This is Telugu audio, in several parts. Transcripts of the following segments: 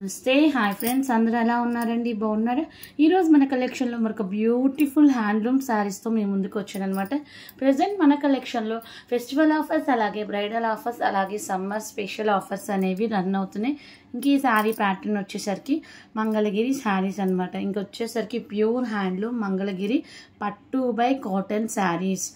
నమస్తే హాయ్ ఫ్రెండ్స్, అందరూ ఎలా ఉన్నారండి? బాగున్నారా? ఈరోజు మన కలెక్షన్లో మరొక బ్యూటిఫుల్ హ్యాండ్లూమ్ శారీస్తో మేము ముందుకు వచ్చానమాట. ప్రజెంట్ మన కలెక్షన్లో ఫెస్టివల్ ఆఫర్స్, అలాగే బ్రైడల్ ఆఫర్స్, అలాగే సమ్మర్ స్పెషల్ ఆఫర్స్ అనేవి రన్ అవుతున్నాయి. ఇంక ఈ శారీ ప్యాటర్న్ వచ్చేసరికి మంగళగిరి శారీస్ అనమాట. ఇంకొచ్చేసరికి ప్యూర్ హ్యాండ్లూమ్ మంగళగిరి పట్టు బై కాటన్ శారీస్.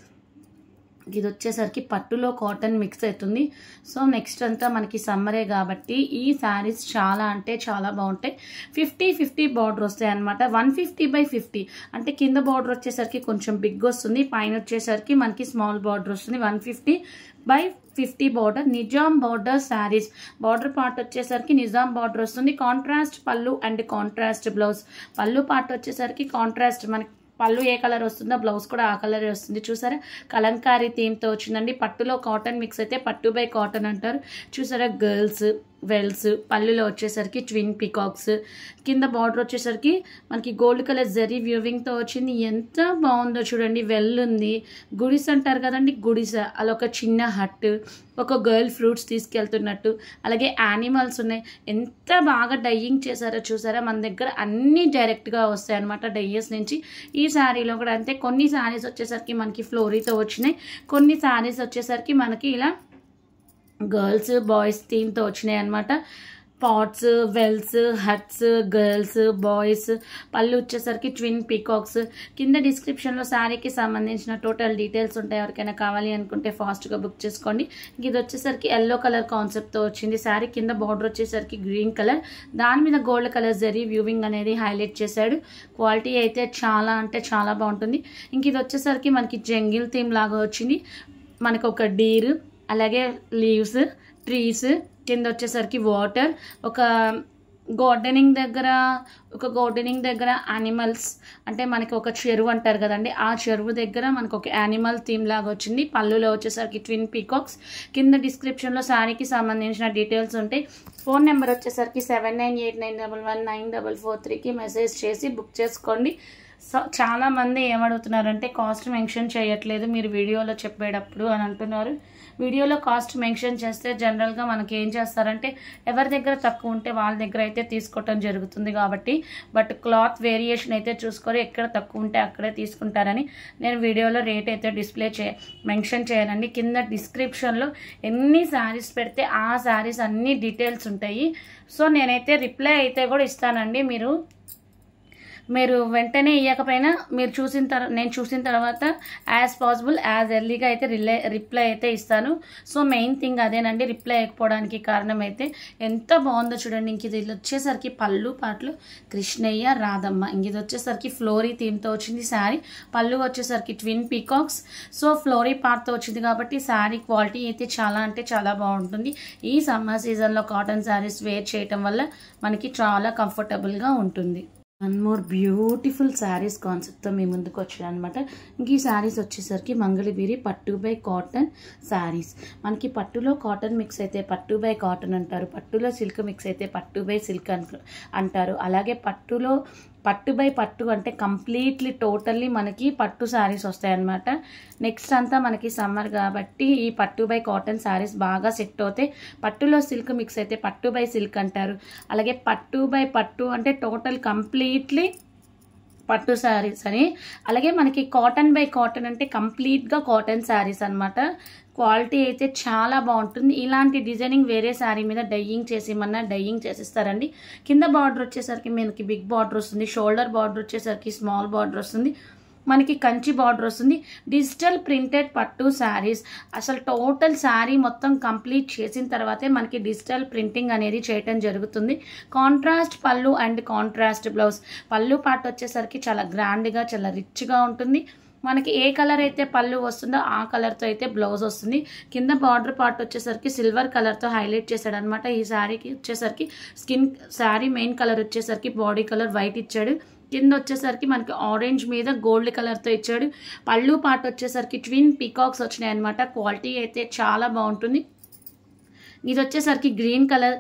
ఇది వచ్చేసరికి పట్టులో కాటన్ మిక్స్ అవుతుంది. సో నెక్స్ట్ అంతా మనకి సమ్మరే కాబట్టి ఈ శారీస్ చాలా అంటే చాలా బాగుంటాయి. 50-50 బార్డర్ వస్తాయి అనమాట. 150/50 అంటే కింద బార్డర్ వచ్చేసరికి కొంచెం బిగ్ వస్తుంది, పైన వచ్చేసరికి మనకి స్మాల్ బార్డర్ వస్తుంది. 150/50 border Nizam border saris. Border part వచ్చేసరికి నిజాం బార్డర్ వస్తుంది. కాంట్రాస్ట్ పళ్ళు అండ్ కాంట్రాస్ట్ బ్లౌజ్. పళ్ళు పార్ట్ వచ్చేసరికి కాంట్రాస్ట్, మనకి పళ్ళు ఏ కలర్ వస్తుందో బ్లౌజ్ కూడా ఆ కలరే వస్తుంది. చూసారా, కలంకారీ థీమ్తో వచ్చిందండి. పట్టులో కాటన్ మిక్స్ అయితే పట్టు బై కాటన్ అంటారు. చూసారా, గర్ల్స్ వెల్స్. పళ్ళులో వచ్చేసరికి ట్విన్ పికాక్స్. కింద బార్డర్ వచ్చేసరికి మనకి గోల్డ్ కలర్ జరీ వ్యూవింగ్తో వచ్చింది. ఎంత బాగుందో చూడండి. వెల్ ఉంది, గుడిస్ అంటారు కదండి, గుడిస. అలా ఒక చిన్న హట్, ఒక గర్ల్ ఫ్రూట్స్ తీసుకెళ్తున్నట్టు, అలాగే యానిమల్స్ ఉన్నాయి. ఎంత బాగా డయ్యింగ్ చేశారో చూసారా. మన దగ్గర అన్నీ డైరెక్ట్గా వస్తాయి అనమాట డయ్యర్స్ నుంచి. ఈ శారీలో కూడా అంతే. కొన్ని శారీస్ వచ్చేసరికి మనకి ఫ్లోరీతో వచ్చినాయి, కొన్ని శారీస్ వచ్చేసరికి మనకి ఇలా గర్ల్స్ బాయ్స్ థీమ్తో వచ్చినాయి అనమాట. Pots, wells, hats, girls, boys. పళ్ళు వచ్చేసరికి ట్విన్ పీకాక్స్. కింద డిస్క్రిప్షన్లో శారీకి సంబంధించిన టోటల్ డీటెయిల్స్ ఉంటాయి. ఎవరికైనా కావాలి అనుకుంటే ఫాస్ట్గా బుక్ చేసుకోండి. ఇది వచ్చేసరికి ఎల్లో కలర్ కాన్సెప్ట్తో వచ్చింది శారీ. కింద బార్డర్ వచ్చేసరికి గ్రీన్ కలర్, దాని మీద గోల్డ్ కలర్ జరీ వ్యూవింగ్ అనేది హైలైట్ చేశాడు. క్వాలిటీ అయితే చాలా అంటే చాలా బాగుంటుంది. ఇంక ఇది వచ్చేసరికి మనకి జంగిల్ థీమ్ లాగా వచ్చింది. మనకు ఒక డీర్, అలాగే లీవ్స్, ట్రీస్, కింద వచ్చేసరికి వాటర్, ఒక గార్డెనింగ్ దగ్గర యానిమల్స్, అంటే మనకి ఒక చెరువు అంటారు కదండి, ఆ చెరువు దగ్గర మనకు ఒక యానిమల్ థీమ్ లాగా వచ్చింది. పళ్ళులో వచ్చేసరికి ట్విన్ పీకాక్స్. కింద డిస్క్రిప్షన్లో శారీకి సంబంధించిన డీటెయిల్స్ ఉంటాయి. ఫోన్ నెంబర్ వచ్చేసరికి 7989119443కి మెసేజ్ చేసి బుక్ చేసుకోండి. సో చాలామంది ఏమడుగుతున్నారంటే కాస్ట్ మెన్షన్ చేయట్లేదు మీరు వీడియోలో చెప్పేటప్పుడు అని అంటున్నారు. వీడియోలో కాస్ట్ మెన్షన్ చేస్తే జనరల్గా మనకి ఏం చేస్తారంటే ఎవరి దగ్గర తక్కువ ఉంటే వాళ్ళ దగ్గర అయితే తీసుకోవటం జరుగుతుంది కాబట్టి, బట్ క్లాత్ వేరియేషన్ అయితే చూసుకొని ఎక్కడ తక్కువ ఉంటే అక్కడే తీసుకుంటారని నేను వీడియోలో రేట్ అయితే మెన్షన్ చేయనండి. కింద డిస్క్రిప్షన్లో ఎన్ని శారీస్ పెడితే ఆ శారీస్ అన్ని డీటెయిల్స్ ఉంటాయి. సో నేనైతే రిప్లై అయితే కూడా ఇస్తానండి. మీరు వెంటనే ఇవ్వకపోయినా నేను చూసిన తర్వాత యాజ్ పాసిబుల్ యాజ్ ఎర్లీగా అయితే రిప్లై అయితే ఇస్తాను. సో మెయిన్ థింగ్ అదేనండి, రిప్లై ఇవ్వకపోవడానికి కారణం అయితే. ఎంత బాగుందో చూడండి. ఇంక ఇది వచ్చేసరికి పళ్ళు పాటలు కృష్ణయ్య రాధమ్మ. ఇంక ఇది వచ్చేసరికి ఫ్లోరీ థీమ్తో వచ్చింది శారీ. పళ్ళు వచ్చేసరికి ట్విన్ పీకాక్స్. సో ఫ్లోరీ పార్ట్తో వచ్చింది కాబట్టి శారీ క్వాలిటీ అయితే చాలా అంటే చాలా బాగుంటుంది. ఈ సమ్మర్ సీజన్లో కాటన్ శారీస్ వేర్ చేయటం వల్ల మనకి చాలా కంఫర్టబుల్గా ఉంటుంది. వన్ మోర్ బ్యూటిఫుల్ శారీస్ కాన్సెప్ట్తో మీ ముందుకు వచ్చాను అనమాట. ఇంక ఈ శారీస్ వచ్చేసరికి మంగళగిరి పట్టు బై కాటన్ శారీస్. మనకి పట్టులో కాటన్ మిక్స్ అయితే పట్టు బై కాటన్ అంటారు, పట్టులో సిల్క్ మిక్స్ అయితే పట్టు బై సిల్క్ అంటారు. అలాగే పట్టు బై పట్టు అంటే కంప్లీట్లీ టోటల్లీ మనకి పట్టు శారీస్ వస్తాయన్నమాట. నెక్స్ట్ అంతా మనకి సమ్మర్ కాబట్టి ఈ పట్టు బై కాటన్ శారీస్ బాగా సెట్ అవుతాయి. పట్టులో సిల్క్ మిక్స్ అయితే పట్టు బై సిల్క్ అంటారు. అలాగే పట్టు బై పట్టు అంటే టోటల్ కంప్లీట్లీ పట్టు శారీస్ అని. అలాగే మనకి కాటన్ బై కాటన్ అంటే కంప్లీట్గా కాటన్ శారీస్ అనమాట. క్వాలిటీ అయితే చాలా బాగుంటుంది. ఇలాంటి డిజైనింగ్ వేరే శారీ మీద డయ్యింగ్ చేసేమన్నా డయ్యింగ్ చేసిస్తారండి. కింద బార్డర్ వచ్చేసరికి మనకి బిగ్ బార్డర్ వస్తుంది, షోల్డర్ బార్డర్ వచ్చేసరికి స్మాల్ బార్డర్ వస్తుంది, మనకి కంచి బార్డర్ వస్తుంది. డిజిటల్ ప్రింటెడ్ పట్టు శారీస్. అసలు టోటల్ శారీ మొత్తం కంప్లీట్ చేసిన తర్వాతే మనకి డిజిటల్ ప్రింటింగ్ అనేది చేయటం జరుగుతుంది. కాంట్రాస్ట్ పళ్ళు అండ్ కాంట్రాస్ట్ బ్లౌజ్. పళ్ళు పార్ట్ వచ్చేసరికి చాలా గ్రాండ్గా చాలా రిచ్గా ఉంటుంది. మనకి ఏ కలర్ అయితే పళ్ళు వస్తుందో ఆ కలర్తో అయితే బ్లౌజ్ వస్తుంది. కింద బార్డర్ పార్ట్ వచ్చేసరికి సిల్వర్ కలర్తో హైలైట్ చేశాడు అనమాట. ఈ శారీకి వచ్చేసరికి శారీ మెయిన్ కలర్ వచ్చేసరికి బాడీ కలర్ వైట్ ఇచ్చాడు. కింద వచ్చేసరికి మనకి ఆరెంజ్ మీద గోల్డ్ కలర్తో ఇచ్చాడు. పళ్ళు పార్ట్ వచ్చేసరికి ట్విన్ పీకాక్స్ వచ్చినాయి అనమాట. క్వాలిటీ అయితే చాలా బాగుంటుంది. ఇది వచ్చేసరికి గ్రీన్ కలర్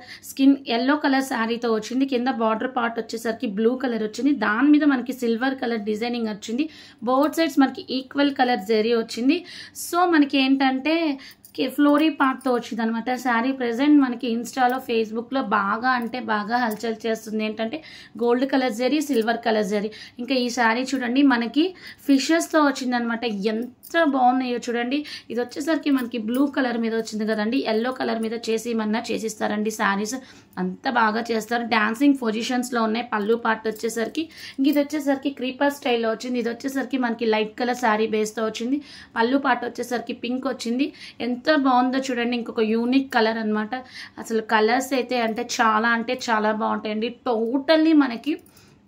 ఎల్లో కలర్ శారీతో వచ్చింది. కింద బార్డర్ పార్ట్ వచ్చేసరికి బ్లూ కలర్ వచ్చింది, దాని మీద మనకి సిల్వర్ కలర్ డిజైనింగ్ వచ్చింది. బోత్ సైడ్స్ మనకి ఈక్వల్ కలర్ జరీ వచ్చింది. సో మనకి ఏంటంటే ఫ్లోరీ పార్ట్తో వచ్చింది అనమాట శారీ. ప్రెజెంట్ మనకి ఇన్స్టాలో ఫేస్బుక్లో బాగా అంటే బాగా హల్చల్ చేస్తుంది ఏంటంటే gold colour zari, silver colour zari. ఇంకా ఈ శారీ చూడండి మనకి ఫిషెస్తో వచ్చిందనమాట. ఎంత బాగున్నాయో చూడండి. ఇది వచ్చేసరికి మనకి బ్లూ కలర్ మీద వచ్చింది కదండి, ఎల్లో కలర్ మీద చేసేయమన్నా చేసిస్తారండి శారీస్. అంత బాగా చేస్తారు. డాన్సింగ్ పొజిషన్స్లో ఉన్నాయి. పళ్ళు పార్ట్ వచ్చేసరికి ఇది వచ్చేసరికి క్రీపర్ స్టైల్లో వచ్చింది. ఇది వచ్చేసరికి మనకి లైట్ కలర్ శారీ బేస్తో వచ్చింది. పళ్ళు పార్ట్ వచ్చేసరికి పింక్ వచ్చింది. ఎంత బాగుందో చూడండి. ఇంకొక యూనిక్ కలర్ అనమాట. అసలు కలర్స్ అయితే అంటే చాలా బాగుంటాయండి. టోటల్లీ మనకి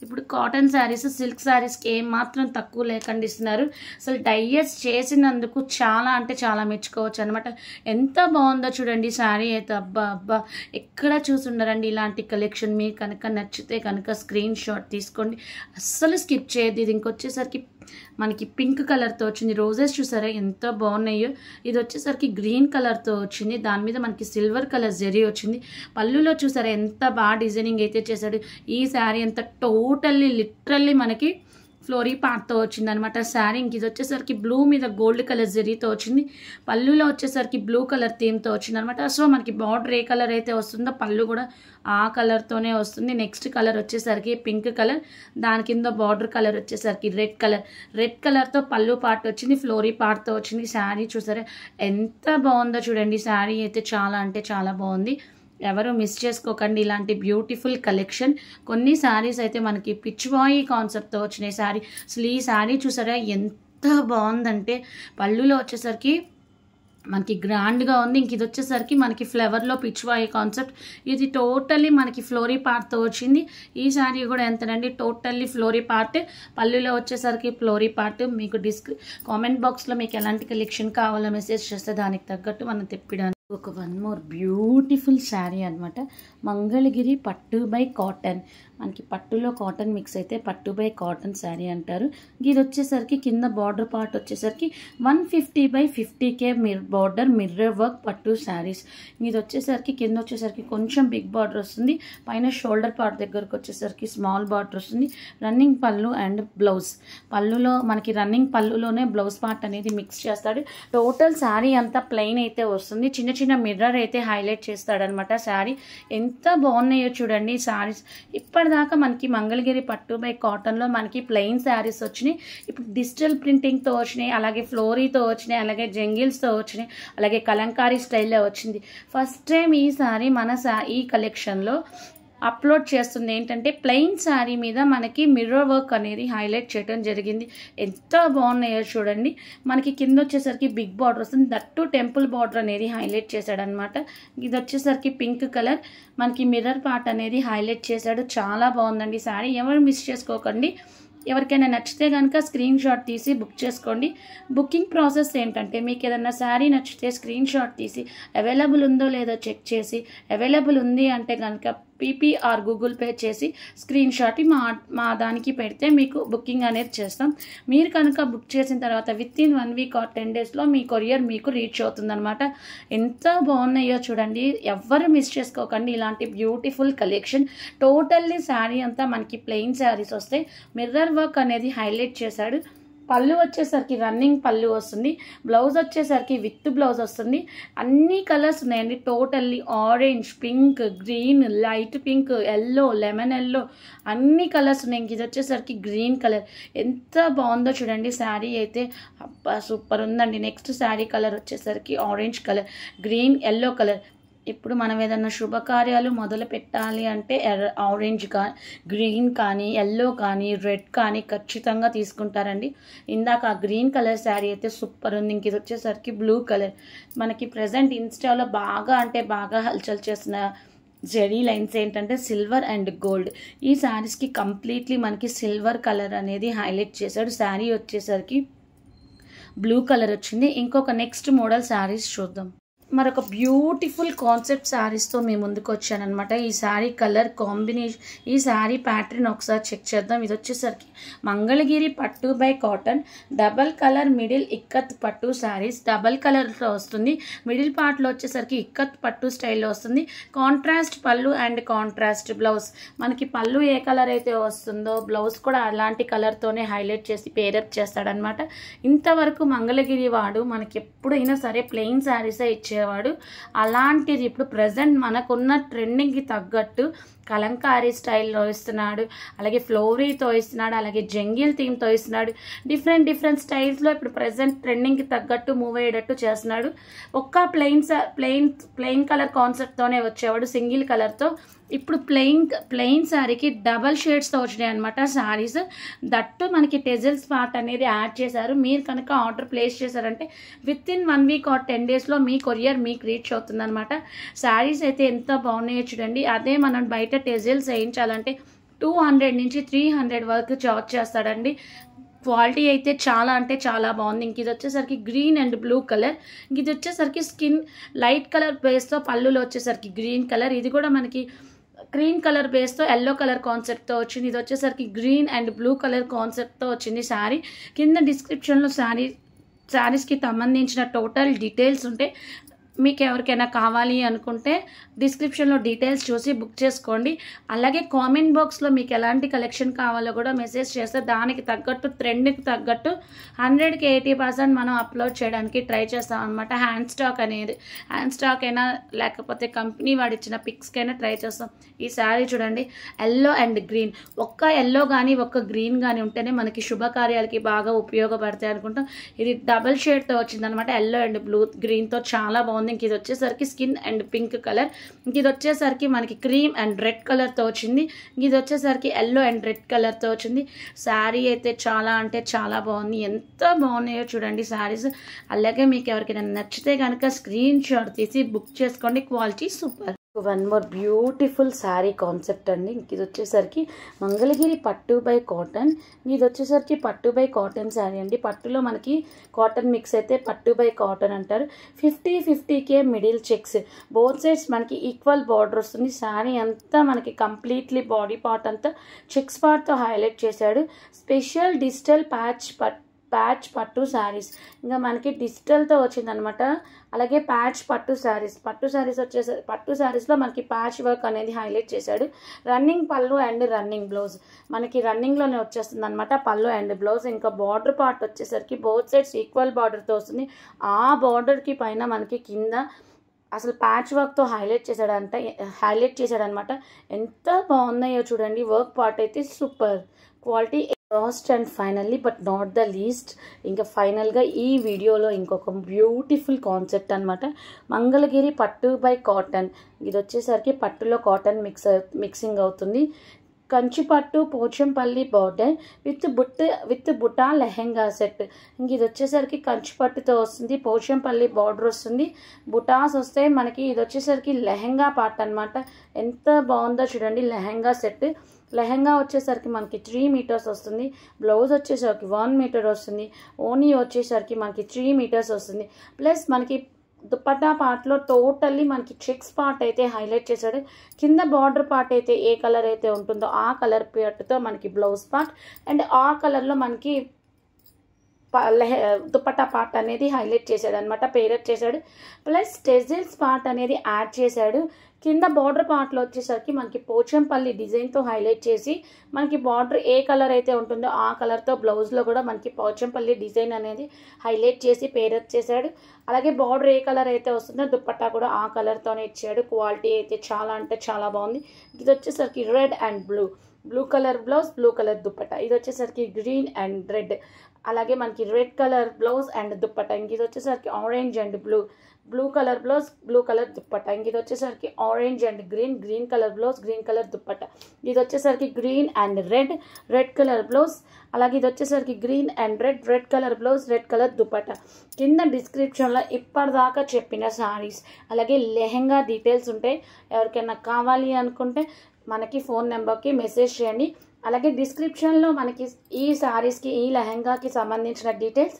ఇప్పుడు కాటన్ శారీస్, సిల్క్ శారీస్కి ఏమాత్రం తక్కువ లేకుండా ఇస్తున్నారు. అసలు డైయర్స్ చేసినందుకు చాలా మెచ్చుకోవచ్చు అనమాట. ఎంత బాగుందో చూడండి శారీ అయితే. అబ్బా ఎక్కడ చూసుండరండి ఇలాంటి కలెక్షన్. మీకు కనుక నచ్చితే కనుక స్క్రీన్ షాట్ తీసుకోండి, అస్సలు స్కిప్ చేయొద్దు. ఇది ఇంకొచ్చేసరికి మనకి పింక్ కలర్తో వచ్చింది. రోజెస్ చూసారా ఎంత బాగున్నాయో. ఇది వచ్చేసరికి గ్రీన్ కలర్తో వచ్చింది. దాని మీద మనకి సిల్వర్ కలర్ జరీ వచ్చింది. పళ్ళులో చూసారా ఎంత బాగా డిజైనింగ్ అయితే చేశాడు. ఈ శారీ అంతా టోటల్లీ లిటరల్లీ మనకి ఫ్లోరీ పార్ట్తో వచ్చింది అనమాట శారీ. ఇంక ఇది వచ్చేసరికి బ్లూ మీద గోల్డ్ కలర్ జరీతో వచ్చింది. పళ్ళులో వచ్చేసరికి బ్లూ కలర్ థీమ్తో వచ్చింది అనమాట. సో మనకి బార్డర్ ఏ కలర్ అయితే వస్తుందో పళ్ళు కూడా ఆ కలర్తోనే వస్తుంది. నెక్స్ట్ కలర్ వచ్చేసరికి పింక్ కలర్, దాని కింద బార్డర్ కలర్ వచ్చేసరికి రెడ్ కలర్తో పళ్ళు పార్ట్ వచ్చింది. ఫ్లోరీ పార్ట్తో వచ్చింది. శారీ చూసారా ఎంత బాగుందో చూడండి. శారీ అయితే చాలా బాగుంది. ఎవరు మిస్ చేసుకోకండి ఇలాంటి బ్యూటిఫుల్ కలెక్షన్. కొన్ని శారీస్ అయితే మనకి పిచ్ బాయ్ కాన్సెప్ట్తో వచ్చినాయి శారీ. అసలు ఈ శారీ చూసారా ఎంత బాగుందంటే పళ్ళులో వచ్చేసరికి మనకి గ్రాండ్గా ఉంది. ఇంక ఇది వచ్చేసరికి మనకి ఫ్లవర్లో పిచ్ బాయ్ కాన్సెప్ట్. ఇది టోటల్లీ మనకి ఫ్లోరీ పార్ట్తో వచ్చింది. ఈ శారీ కూడా ఎంతనండి టోటల్లీ ఫ్లోరీ పార్ట్. పళ్ళులో వచ్చేసరికి ఫ్లోరీ పార్ట్. మీకు కామెంట్ బాక్స్లో మీకు ఎలాంటి కలెక్షన్ కావాలో మెసేజ్ చేస్తే దానికి తగ్గట్టు మనం తెప్పిడానికి ఒక వన్ మోర్ బ్యూటిఫుల్ శారీ అనమాట. మంగళగిరి పట్టు బై కాటన్. మనకి పట్టులో కాటన్ మిక్స్ అయితే పట్టు బై కాటన్ శారీ అంటారు. ఇది వచ్చేసరికి కింద బార్డర్ పార్ట్ వచ్చేసరికి 150/50K బార్డర్ మిర్రర్ వర్క్ పట్టు శారీస్. ఇది వచ్చేసరికి కింద వచ్చేసరికి కొంచెం బిగ్ బార్డర్ వస్తుంది. పైన షోల్డర్ పార్ట్ దగ్గరకు వచ్చేసరికి స్మాల్ బార్డర్ వస్తుంది. రన్నింగ్ పళ్ళు అండ్ బ్లౌజ్. పళ్ళులో మనకి రన్నింగ్ పళ్ళులోనే బ్లౌజ్ పార్ట్ అనేది మిక్స్ చేస్తాడు. టోటల్ శారీ అంతా ప్లెయిన్ అయితే వస్తుంది. చిన్న మిర్రర్ అయితే హైలైట్ చేస్తాడనమాట శారీ. ఎంత బాగున్నాయో చూడండి శారీస్. ఇప్పటిదాకా మనకి మంగళగిరి పట్టు బై కాటన్లో మనకి ప్లెయిన్ శారీస్ వచ్చినాయి. ఇప్పుడు డిజిటల్ ప్రింటింగ్తో వచ్చినాయి, అలాగే ఫ్లోరీతో వచ్చినాయి, అలాగే జంగిల్స్తో వచ్చినాయి, అలాగే కలంకారీ స్టైల్లో వచ్చింది. ఫస్ట్ టైం ఈ శారీ మన ఈ కలెక్షన్లో అప్లోడ్ చేస్తుంది. ఏంటంటే ప్లెయిన్ శారీ మీద మనకి మిర్రర్ వర్క్ అనేది హైలైట్ చేయడం జరిగింది. ఎంత బాగున్నాయో చూడండి. మనకి కింద వచ్చేసరికి బిగ్ బార్డర్ వస్తుంది. దట్టు టెంపుల్ బార్డర్ అనేది హైలైట్ చేశాడనమాట. ఇది వచ్చేసరికి పింక్ కలర్. మనకి మిర్రర్ పార్ట్ అనేది హైలైట్ చేశాడు. చాలా బాగుందండి శారీ. ఎవరు మిస్ చేసుకోకండి. ఎవరికైనా నచ్చితే కనుక స్క్రీన్ షాట్ తీసి బుక్ చేసుకోండి. బుకింగ్ ప్రాసెస్ ఏంటంటే మీకు ఏదైనా శారీ నచ్చితే స్క్రీన్ షాట్ తీసి అవైలబుల్ ఉందో లేదో చెక్ చేసి అవైలబుల్ ఉంది అంటే కనుక పీపీఆర్ గూగుల్ పే చేసి స్క్రీన్ షాట్ మా దానికి పెడితే మీకు బుకింగ్ అనేది చేస్తాం. మీరు కనుక బుక్ చేసిన తర్వాత విత్ ఇన్ 1 వీక్ ఆర్ 10 డేస్లో మీ కొరియర్ మీకు రీచ్ అవుతుందన్నమాట. ఎంత బాగున్నాయో చూడండి. ఎవ్వరు మిస్ చేసుకోకండి ఇలాంటి బ్యూటిఫుల్ కలెక్షన్. టోటల్లీ శారీ అంతా మనకి ప్లెయిన్ శారీస్ వస్తాయి. మిర్రర్ వర్క్ అనేది హైలైట్ చేశాడు. పళ్ళు వచ్చేసరికి రన్నింగ్ పళ్ళు వస్తుంది. బ్లౌజ్ వచ్చేసరికి విత్ బ్లౌజ్ వస్తుంది. అన్ని కలర్స్ ఉన్నాయండి. Totally orange, pink, green, light pink, yellow, lemon yellow అన్ని కలర్స్ ఉన్నాయి. ఇది వచ్చేసరికి గ్రీన్ కలర్. ఎంత బాగుందో చూడండి శారీ అయితే. అబ్బా సూపర్ ఉందండి. నెక్స్ట్ శారీ కలర్ వచ్చేసరికి orange colour, green, yellow colour. ఇప్పుడు మనం ఏదైనా శుభకార్యాలు మొదలు పెట్టాలి అంటే ఆరెంజ్ గ్రీన్ కానీ ఎల్లో కానీ రెడ్ కానీ ఖచ్చితంగా తీసుకుంటారండి. ఇందాక ఆ గ్రీన్ కలర్ శారీ అయితే సూపర్ ఉంది. ఇంక ఇది వచ్చేసరికి బ్లూ కలర్. మనకి ప్రజెంట్ ఇన్స్టాలో బాగా హల్చల్ చేసిన జెరీ లైన్స్ ఏంటంటే సిల్వర్ అండ్ గోల్డ్. ఈ శారీస్కి కంప్లీట్లీ మనకి సిల్వర్ కలర్ అనేది హైలైట్ చేశాడు. శారీ వచ్చేసరికి బ్లూ కలర్ వచ్చింది. ఇంకొక నెక్స్ట్ మోడల్ శారీస్ చూద్దాం. మరొక బ్యూటిఫుల్ కాన్సెప్ట్ శారీస్తో మీ ముందుకు వచ్చానమాట. ఈ శారీ కలర్ కాంబినేషన్, ఈ శారీ ప్యాటర్న్ ఒకసారి చెక్ చేద్దాం. ఇది వచ్చేసరికి మంగళగిరి పట్టు by cotton double colour middle ikat పట్టు శారీస్. డబల్ కలర్లో వస్తుంది. మిడిల్ పార్ట్లో వచ్చేసరికి ఇక్కత్ పట్టు స్టైల్లో వస్తుంది. కాంట్రాస్ట్ పళ్ళు అండ్ కాంట్రాస్ట్ బ్లౌజ్. మనకి పళ్ళు ఏ కలర్ అయితే వస్తుందో బ్లౌజ్ కూడా అలాంటి కలర్తోనే హైలైట్ చేసి పేరప్ చేస్తాడనమాట. ఇంతవరకు మంగళగిరి వాడు మనకి ఎప్పుడైనా సరే ప్లెయిన్ శారీసే ఇచ్చేవాడు. అలాంటిది ఇప్పుడు ప్రజెంట్ మనకున్న ట్రెండింగ్కి తగ్గట్టు కలంకారీ స్టైల్లో ఇస్తున్నాడు, అలాగే ఫ్లోరీతో ఇస్తున్నాడు, అలాగే జంగిల్ థీమ్తో ఇస్తున్నాడు. డిఫరెంట్ స్టైల్స్లో ఇప్పుడు ప్రజెంట్ ట్రెండింగ్కి తగ్గట్టు మూవ్ అయ్యేటట్టు చేస్తున్నాడు. ఒక్క ప్లెయిన్ కలర్ కాన్సెప్ట్తోనే వచ్చేవాడు సింగిల్ కలర్తో. ఇప్పుడు ప్లెయిన్ శారీకి డబల్ షేడ్స్తో వచ్చినాయి అనమాట శారీస్. దట్టు మనకి టెజిల్స్ పార్ట్ అనేది యాడ్ చేశారు. మీరు కనుక ఆర్డర్ ప్లేస్ చేశారంటే విత్ ఇన్ 1 వీక్ ఆర్ 10 డేస్లో మీ కొరియర్ మీకు రీచ్ అవుతుంది అనమాట. శారీస్ అయితే ఎంత బాగున్నాయో చూడండి. అదే మనం బయట టెజిల్స్ వేయించాలంటే 200 నుంచి 300 వరకు చార్జ్ చేస్తాడండి. క్వాలిటీ అయితే చాలా అంటే చాలా బాగుంది. ఇంక ఇది వచ్చేసరికి గ్రీన్ అండ్ బ్లూ కలర్. ఇంక ఇది వచ్చేసరికి స్కిన్ లైట్ కలర్ బేస్తో పళ్ళులో వచ్చేసరికి గ్రీన్ కలర్. ఇది కూడా మనకి క్రీమ్ కలర్ బేస్తో ఎల్లో కలర్ కాన్సెప్ట్తో వచ్చింది. ఇది వచ్చేసరికి గ్రీన్ అండ్ బ్లూ కలర్ కాన్సెప్ట్తో వచ్చింది శారీ. కింద డిస్క్రిప్షన్లో శారీస్కి సంబంధించిన టోటల్ డీటెయిల్స్ ఉంటే మీకు ఎవరికైనా కావాలి అనుకుంటే డిస్క్రిప్షన్లో డీటెయిల్స్ చూసి బుక్ చేసుకోండి. అలాగే కామెంట్ బాక్స్లో మీకు ఎలాంటి కలెక్షన్ కావాలో కూడా మెసేజ్ చేస్తే దానికి తగ్గట్టు ట్రెండ్కి తగ్గట్టు 100కి 80% మనం అప్లోడ్ చేయడానికి ట్రై చేస్తాం అనమాట. హ్యాండ్ స్టాక్ అయినా లేకపోతే కంపెనీ వాడిచ్చిన పిక్స్కైనా ట్రై చేస్తాం. ఈ శారీ చూడండి, ఎల్లో అండ్ గ్రీన్. ఒక్క ఎల్లో కానీ ఒక్క గ్రీన్ కానీ ఉంటేనే మనకి శుభకార్యాలకి బాగా ఉపయోగపడతాయి అనుకుంటాం. ఇది డబల్ షేడ్తో వచ్చిందనమాట, ఎల్లో అండ్ బ్లూ గ్రీన్తో చాలా బాగుంది. ఇంక ఇది వచ్చేసరికి స్కిన్ అండ్ పింక్ కలర్. ఇంక ఇది వచ్చేసరికి మనకి క్రీమ్ అండ్ రెడ్ కలర్తో వచ్చింది. ఇంక ఇది వచ్చేసరికి ఎల్లో అండ్ రెడ్ కలర్తో వచ్చింది. శారీ అయితే చాలా అంటే చాలా బాగుంది. ఎంత బాగున్నాయో చూడండి శారీస్. అలాగే మీకు ఎవరికైనా నచ్చితే కనుక స్క్రీన్ షాట్ తీసి బుక్ చేసుకోండి. Quality super. One more beautiful sari concept అండి. ఇది వచ్చేసరికి మంగళగిరి పట్టు బై కాటన్. ఇది వచ్చేసరికి పట్టు బై కాటన్ శారీ అండి. పట్టులో మనకి కాటన్ మిక్స్ అయితే పట్టు బై కాటన్ అంటారు. 50-50K middle checks, both sides మనకి ఈక్వల్ బార్డర్ వస్తుంది. శారీ అంతా మనకి కంప్లీట్లీ బాడీ పార్ట్ అంతా చెక్స్ పార్ట్తో హైలైట్ చేశాడు. స్పెషల్ డిజిటల్ ప్యాచ్ పట్టు శారీస్. ఇంకా మనకి డిజిటల్తో వచ్చిందనమాట. అలాగే ప్యాచ్ పట్టు శారీస్లో మనకి ప్యాచ్ వర్క్ అనేది హైలైట్ చేశాడు. రన్నింగ్ పళ్ళు అండ్ రన్నింగ్ బ్లౌజ్. మనకి రన్నింగ్లోనే వచ్చేస్తుంది అనమాట పళ్ళు అండ్ బ్లౌజ్. ఇంకా బార్డర్ పార్ట్ వచ్చేసరికి బోత్ సైడ్స్ ఈక్వల్ బార్డర్తో వస్తుంది. ఆ బార్డర్కి పైన మనకి కింద అసలు ప్యాచ్ వర్క్తో హైలైట్ చేశాడనమాట. ఎంత బాగున్నాయో చూడండి. వర్క్ పార్ట్ అయితే super quality. Last and finally but not the least, ఇంకా ఫైనల్గా ఈ వీడియోలో ఇంకొక బ్యూటిఫుల్ కాన్సెప్ట్ అనమాట. మంగళగిరి పట్టు బై కాటన్. ఇది వచ్చేసరికి పట్టులో కాటన్ మిక్సింగ్ అవుతుంది. కంచి పట్టు పోచంపల్లి బార్డర్ విత్ బుటా లెహెంగా సెట్. ఇంక ఇది వచ్చేసరికి కంచి పట్టుతో వస్తుంది. పోచంపల్లి బార్డర్ వస్తుంది. బుటాస్ వస్తే మనకి ఇది వచ్చేసరికి లెహెంగా పార్ట్ అనమాట. ఎంత బాగుందో చూడండి. లెహెంగా వచ్చేసరికి మనకి 3 మీటర్స్ వస్తుంది. బ్లౌజ్ వచ్చేసరికి 1 మీటర్ వస్తుంది. ఓనీ వచ్చేసరికి మనకి 3 మీటర్స్ వస్తుంది. ప్లస్ మనకి దుపట్టా పార్ట్లో టోటల్లీ మనకి చెక్స్ పార్ట్ అయితే హైలైట్ చేశాడు. కింద బార్డర్ పార్ట్ అయితే ఏ కలర్ అయితే ఉంటుందో ఆ కలర్ పార్ట్తో మనకి బ్లౌజ్ పార్ట్ అండ్ ఆ కలర్లో మనకి దుపట్టా పార్ట్ అనేది హైలైట్ చేశాడు అనమాట, పేరప్ చేశాడు. ప్లస్ టెజిల్స్ పార్ట్ అనేది యాడ్ చేశాడు. కింద బార్డర్ పార్ట్లో వచ్చేసరికి మనకి పోచంపల్లి డిజైన్తో హైలైట్ చేసి మనకి బార్డర్ ఏ కలర్ అయితే ఉంటుందో ఆ కలర్తో బ్లౌజ్లో కూడా మనకి పోచంపల్లి డిజైన్ అనేది హైలైట్ చేసి పేరప్ చేశాడు. అలాగే బార్డర్ ఏ కలర్ అయితే వస్తుందో దుపట్టా కూడా ఆ కలర్తోనే ఇచ్చాడు. క్వాలిటీ అయితే చాలా అంటే చాలా బాగుంది. ఇది వచ్చేసరికి red and blue colour blouse, blue colour dupatta. ఇది వచ్చేసరికి గ్రీన్ అండ్ రెడ్, అలాగే మనకి red colour blouse and dupatta. ఇంక ఇది వచ్చేసరికి orange and blue colour blouse, blue colour dupatta. ఇంక ఇది వచ్చేసరికి orange and green colour blouse, green colour dupatta. ఇది వచ్చేసరికి green and red colour blouse. అలాగే ఇది వచ్చేసరికి green and red colour blouse, red colour dupatta. కింద డిస్క్రిప్షన్లో ఇప్పటిదాకా చెప్పిన శారీస్ అలాగే లెహెంగా డీటెయిల్స్ ఉంటాయి. ఎవరికైనా కావాలి అనుకుంటే మనకి ఫోన్ నెంబర్కి మెసేజ్ చేయండి. అలాగే డిస్క్రిప్షన్లో మనకి ఈ శారీస్కి ఈ లెహంగాకి సంబంధించిన డీటెయిల్స్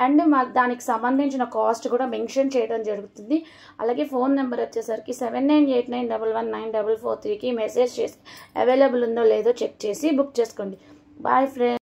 అండ్ దానికి సంబంధించిన కాస్ట్ కూడా మెన్షన్ చేయడం జరుగుతుంది. అలాగే ఫోన్ నెంబర్ వచ్చేసరికి 7989119443కి మెసేజ్ చేసి అవైలబుల్ ఉందో లేదో చెక్ చేసి బుక్ చేసుకోండి. Boy friends.